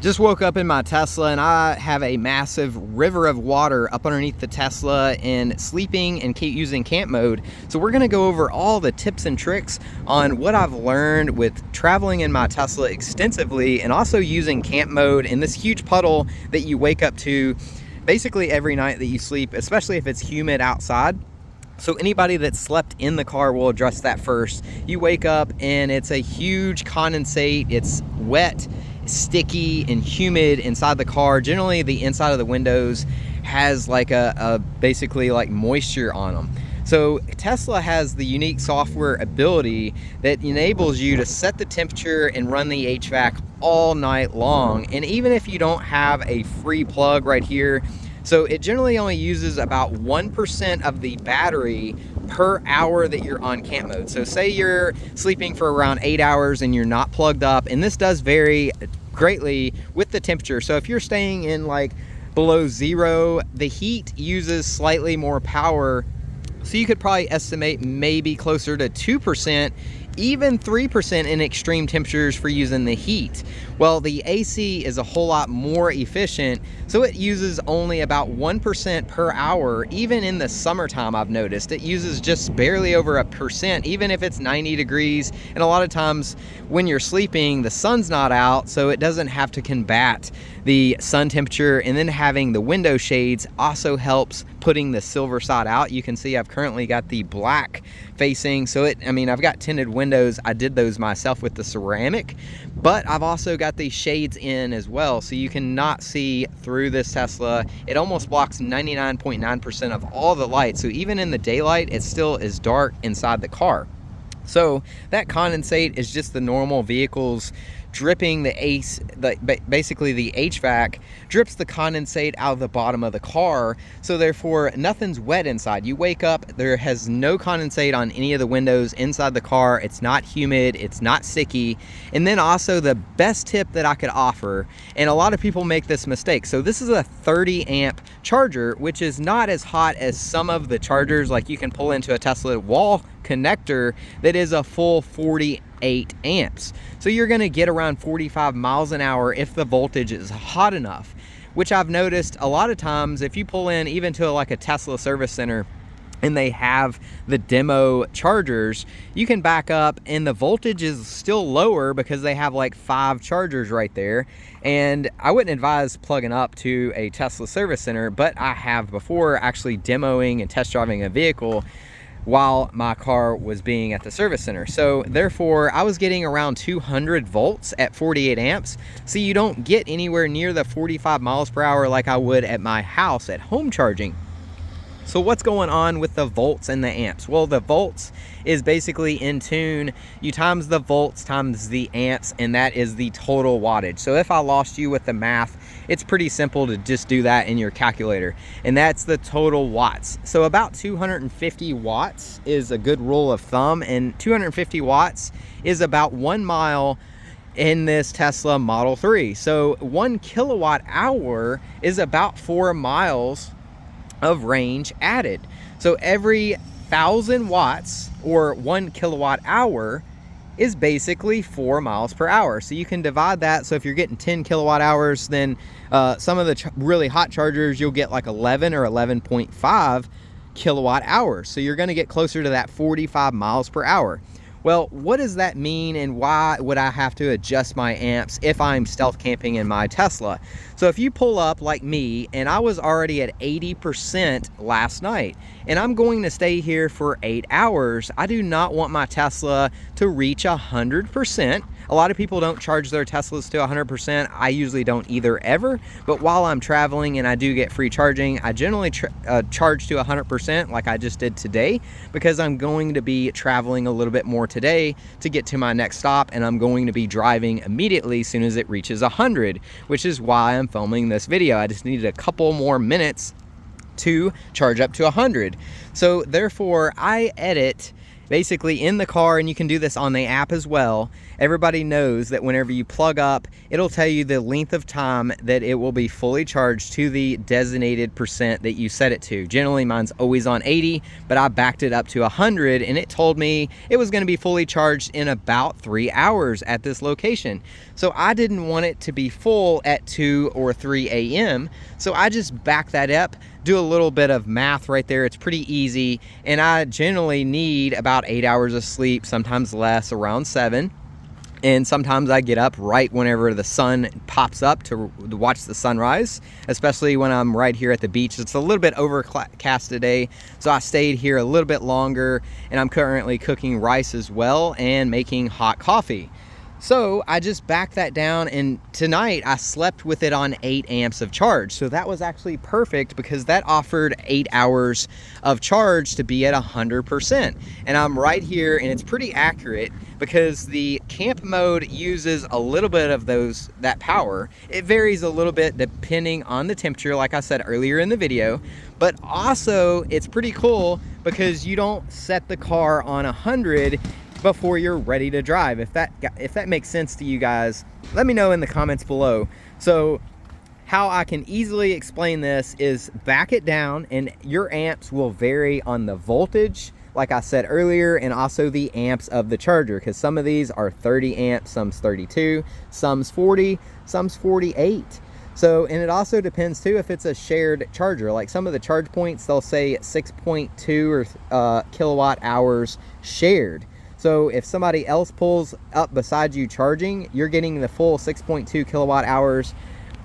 Just woke up in my Tesla and I have a massive river of water up underneath the Tesla and sleeping and keep using camp mode. So we're gonna go over all the tips and tricks on what I've learned with traveling in my Tesla extensively and also using camp mode in this huge puddle that you wake up to basically every night that you sleep, especially if it's humid outside. So anybody that slept in the car will address that first. You wake up and it's a huge condensate, it's wet, sticky and humid inside the car. Generally the inside of the windows has like a basically like moisture on them. So Tesla has the unique software ability that enables you to set the temperature and run the HVAC all night long. And even if you don't have a free plug right here, so it generally only uses about 1% of the battery per hour that you're on camp mode. So say you're sleeping for around 8 hours and you're not plugged up, and this does vary greatly with the temperature. So if you're staying in like below zero, the heat uses slightly more power. So you could probably estimate maybe closer to 2%, even 3% in extreme temperatures for using the heat. Well, the AC is a whole lot more efficient, so it uses only about 1% per hour. Even in the summertime, I've noticed it uses just barely over 1%, even if it's 90 degrees. And a lot of times when you're sleeping, the sun's not out, so it doesn't have to combat the sun temperature. And then having the window shades also helps putting the silver side out. You can see I've currently got the black facing, so I've got tinted windows. I did those myself with the ceramic, but I've also got these shades in as well, so you cannot see through this Tesla. It almost blocks 99.9% of all the light, so even in the daylight it still is dark inside the car. So that condensate is just the normal vehicles dripping basically the HVAC drips the condensate out of the bottom of the car, so therefore nothing's wet inside. You wake up, there has no condensate on any of the windows inside the car. It's not humid, it's not sticky. And then also the best tip that I could offer, and a lot of people make this mistake, so this is a 30 amp charger, which is not as hot as some of the chargers like you can pull into a Tesla wall connector that is a full 48 amps. So you're going to get around 45 miles an hour if the voltage is hot enough, which I've noticed a lot of times if you pull in even to like a Tesla service center and they have the demo chargers, you can back up and the voltage is still lower because they have like 5 chargers right there. And I wouldn't advise plugging up to a Tesla service center, but I have before actually demoing and test driving a vehicle while my car was being at the service center. So therefore I was getting around 200 volts at 48 amps. So you don't get anywhere near the 45 miles per hour like I would at my house at home charging. So what's going on with the volts and the amps? Well, the volts is basically in tune. You times the volts times the amps, and that is the total wattage. So if I lost you with the math, it's pretty simple to just do that in your calculator. And that's the total watts. So about 250 watts is a good rule of thumb, and 250 watts is about 1 mile in this Tesla Model 3. So 1 kilowatt hour is about 4 miles of range added. So every 1,000 watts or 1 kilowatt hour is basically 4 miles per hour. So you can divide that. So if you're getting 10 kilowatt hours, then some of the really hot chargers, you'll get like 11 or 11.5 kilowatt hours. So you're going to get closer to that 45 miles per hour. Well, what does that mean, and why would I have to adjust my amps if I'm stealth camping in my Tesla? So if you pull up like me, and I was already at 80% last night, and I'm going to stay here for 8 hours, I do not want my Tesla to reach 100%. A lot of people don't charge their Teslas to 100%. I usually don't either ever, but while I'm traveling and I do get free charging, I generally charge to 100% like I just did today, because I'm going to be traveling a little bit more today to get to my next stop, and I'm going to be driving immediately as soon as it reaches 100, which is why I'm filming this video. I just needed a couple more minutes to charge up to 100. So therefore I edit basically in the car, and you can do this on the app as well, everybody knows that whenever you plug up, it'll tell you the length of time that it will be fully charged to the designated percent that you set it to. Generally mine's always on 80, but I backed it up to 100, and it told me it was going to be fully charged in about 3 hours at this location. So I didn't want it to be full at 2 or 3 a.m. So I just backed that up, do a little bit of math right there. It's pretty easy, and I generally need about 8 hours of sleep, sometimes less, around 7. And sometimes I get up right whenever the sun pops up to watch the sunrise, especially when I'm right here at the beach. It's a little bit overcast today, so I stayed here a little bit longer, and I'm currently cooking rice as well and making hot coffee. So I just backed that down, and tonight I slept with it on 8 amps of charge. So that was actually perfect because that offered 8 hours of charge to be at 100%. And I'm right here, and it's pretty accurate because the camp mode uses a little bit of that power. It varies a little bit depending on the temperature, like I said earlier in the video, but also it's pretty cool because you don't set the car on 100 before you're ready to drive. If that makes sense to you guys, let me know in the comments below. So how I can easily explain this is back it down, and your amps will vary on the voltage, like I said earlier, and also the amps of the charger, because some of these are 30 amps, some's 32, some's 40, some's 48. So, and it also depends too if it's a shared charger. Like some of the charge points, they'll say 6.2 or kilowatt hours shared. So if somebody else pulls up beside you charging, you're getting the full 6.2 kilowatt hours.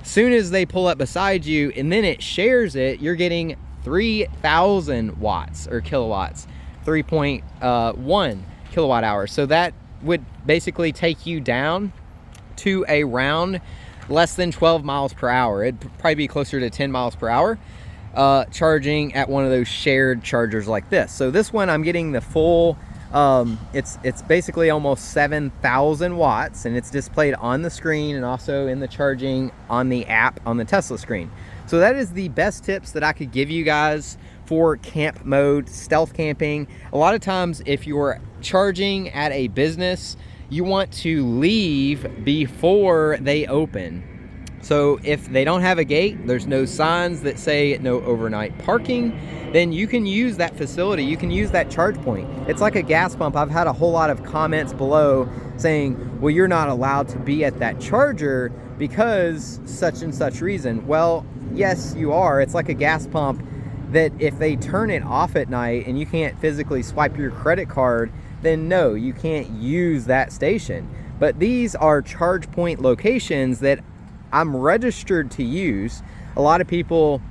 Soon as they pull up beside you and then it shares it, you're getting 3,000 watts or kilowatts, 3.1 kilowatt hours. So that would basically take you down to around less than 12 miles per hour. It'd probably be closer to 10 miles per hour charging at one of those shared chargers like this. So this one, I'm getting the full, it's basically almost 7,000 watts, and it's displayed on the screen and also in the charging on the app on the Tesla screen. So that is the best tips that I could give you guys for camp mode, stealth camping. A lot of times if you're charging at a business, you want to leave before they open. So if they don't have a gate, there's no signs that say no overnight parking, then you can use that facility. You can use that charge point. It's like a gas pump. I've had a whole lot of comments below saying, well, you're not allowed to be at that charger because such and such reason. Well, yes, you are. It's like a gas pump that if they turn it off at night and you can't physically swipe your credit card, then no, you can't use that station. But these are charge point locations that I'm registered to use. A lot of people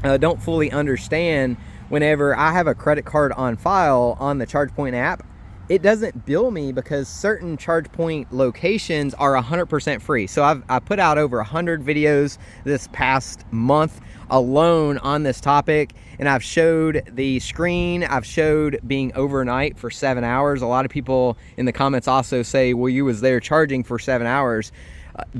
don't fully understand whenever I have a credit card on file on the ChargePoint app, it doesn't bill me because certain ChargePoint locations are 100% free. So I put out over 100 videos this past month alone on this topic, and I've showed the screen, I've showed being overnight for 7 hours. A lot of people in the comments also say, well, you was there charging for 7 hours.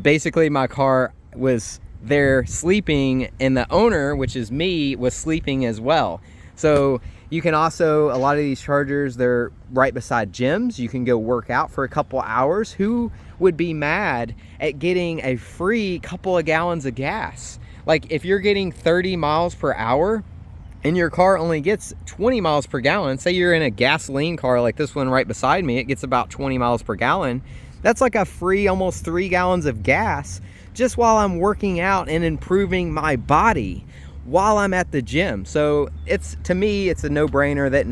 Basically my car was there sleeping, and the owner, which is me, was sleeping as well. So you can also, a lot of these chargers, they're right beside gyms. You can go work out for a couple hours. Who would be mad at getting a free couple of gallons of gas? Like if you're getting 30 miles per hour and your car only gets 20 miles per gallon, say you're in a gasoline car like this one right beside me, it gets about 20 miles per gallon. That's like a free almost 3 gallons of gas just while I'm working out and improving my body while I'm at the gym. So it's, to me, it's a no-brainer that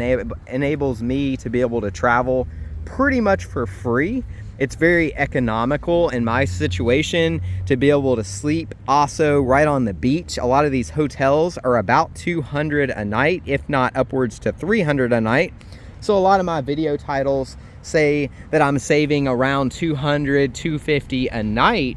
enables me to be able to travel pretty much for free. It's very economical in my situation to be able to sleep also right on the beach. A lot of these hotels are about $200 a night, if not upwards to $300 a night. So a lot of my video titles say that I'm saving around $200, $250 a night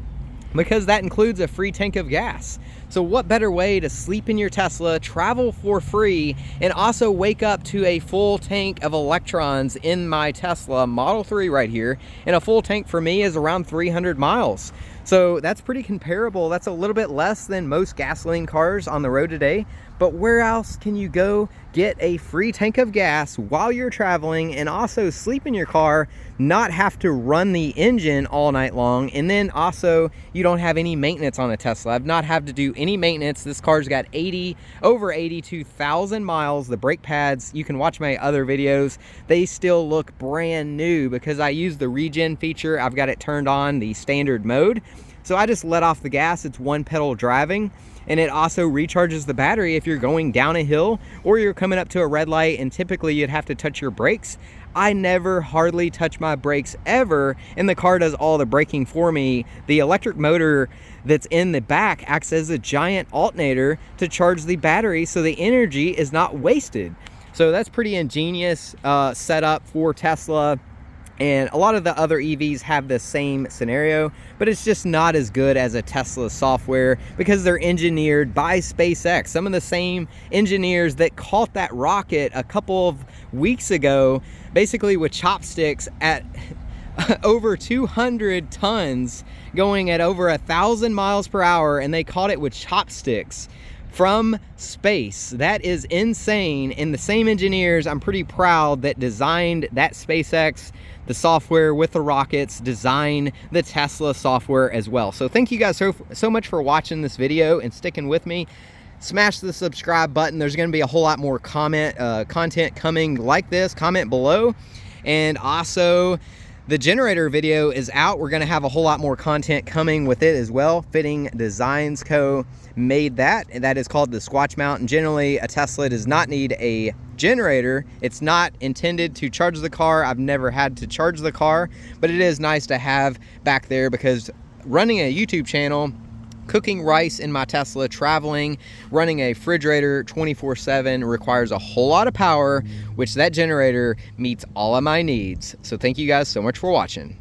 because that includes a free tank of gas. So what better way to sleep in your Tesla, travel for free, and also wake up to a full tank of electrons in my Tesla Model 3 right here. And a full tank for me is around 300 miles. So that's pretty comparable. That's a little bit less than most gasoline cars on the road today. But where else can you go get a free tank of gas while you're traveling and also sleep in your car, not have to run the engine all night long, and then also you don't have any maintenance on a Tesla. I've not had to do any maintenance. This car's got over 82,000 miles. The brake pads, you can watch my other videos, they still look brand new because I use the regen feature. I've got it turned on the standard mode. So I just let off the gas. It's one pedal driving, and it also recharges the battery if you're going down a hill or you're coming up to a red light and typically you'd have to touch your brakes. I never hardly touch my brakes ever, and the car does all the braking for me. The electric motor that's in the back acts as a giant alternator to charge the battery so the energy is not wasted. So that's pretty ingenious setup for Tesla. And a lot of the other EVs have the same scenario, but it's just not as good as a Tesla software because they're engineered by SpaceX. Some of the same engineers that caught that rocket a couple of weeks ago, basically with chopsticks at over 200 tons, going at over 1,000 miles per hour, and they caught it with chopsticks from space. That is insane. And the same engineers, I'm pretty proud, that designed that SpaceX, the software with the rockets, design the Tesla software as well. So thank you guys so much for watching this video and sticking with me. Smash the subscribe button. There's going to be a whole lot more content coming like this. Comment below. And also, the generator video is out. We're going to have a whole lot more content coming with it as well. Fitting Designs Co. made that, and that is called the Squatch Mount. And generally, a Tesla does not need a generator. It's not intended to charge the car. I've never had to charge the car, but it is nice to have back there because running a YouTube channel, cooking rice in my Tesla, traveling, running a refrigerator 24/7 requires a whole lot of power, which that generator meets all of my needs. So thank you guys so much for watching.